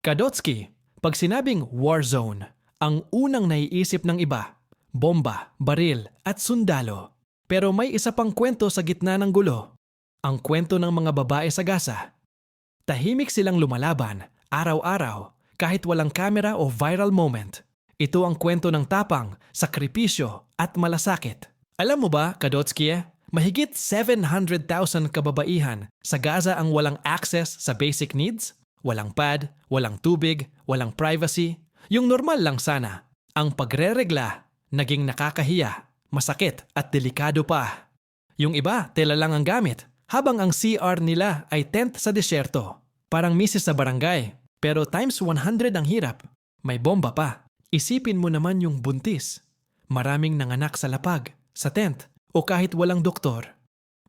Kadotsky, pag sinabing war zone, ang unang naiisip ng iba, bomba, baril at sundalo. Pero may isa pang kwento sa gitna ng gulo. Ang kwento ng mga babae sa Gaza. Tahimik silang lumalaban, araw-araw, kahit walang kamera o viral moment. Ito ang kwento ng tapang, sakripisyo at malasakit. Alam mo ba, Kadotsky, mahigit 700,000 kababaihan sa Gaza ang walang access sa basic needs? Walang pad, walang tubig, walang privacy. Yung normal lang sana. Ang pagreregla, naging nakakahiya, masakit at delikado pa. Yung iba, tela lang ang gamit, habang ang CR nila ay tent sa disyerto. Parang misis sa barangay, pero times 100 ang hirap. May bomba pa. Isipin mo naman yung buntis. Maraming nanganak sa lapag, sa tent, o kahit walang doktor.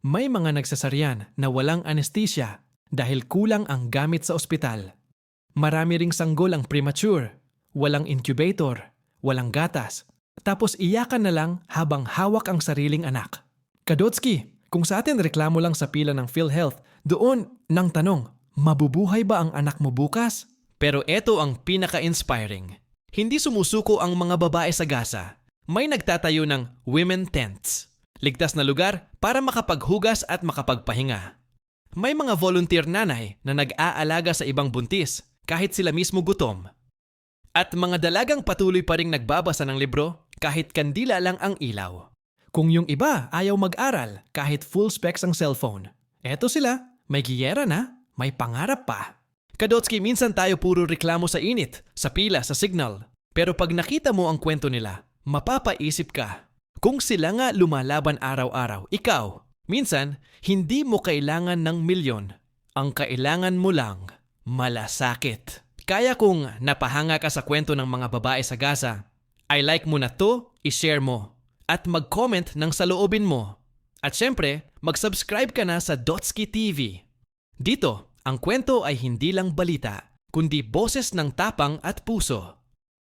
May mga nagsasaryan na walang anesthesia dahil kulang ang gamit sa ospital. Marami ring sanggol ang premature, walang incubator, walang gatas, tapos iyakan na lang habang hawak ang sariling anak. Kadotsky, kung sa atin reklamo lang sa pila ng PhilHealth, doon nang tanong, mabubuhay ba ang anak mo bukas? Pero eto ang pinaka-inspiring. Hindi sumusuko ang mga babae sa Gaza. May nagtatayo ng women tents. Ligtas na lugar para makapaghugas at makapagpahinga. May mga volunteer nanay na nag-aalaga sa ibang buntis kahit sila mismo gutom. At mga dalagang patuloy pa ring nagbabasa ng libro kahit kandila lang ang ilaw. Kung yung iba ayaw mag-aral kahit full specs ang cellphone, eto sila, may giyera na, may pangarap pa. Kadotsky, minsan tayo puro reklamo sa init, sa pila, sa signal. Pero pag nakita mo ang kwento nila, mapapaisip ka. Kung sila nga lumalaban araw-araw, ikaw, minsan, hindi mo kailangan ng milyon. Ang kailangan mo lang, malasakit. Kaya kung napahanga ka sa kwento ng mga babae sa Gaza, I like mo na to, i-share mo. At mag-comment ng saloobin mo. At syempre, mag-subscribe ka na sa Dotsky TV. Dito, ang kwento ay hindi lang balita, kundi boses ng tapang at puso.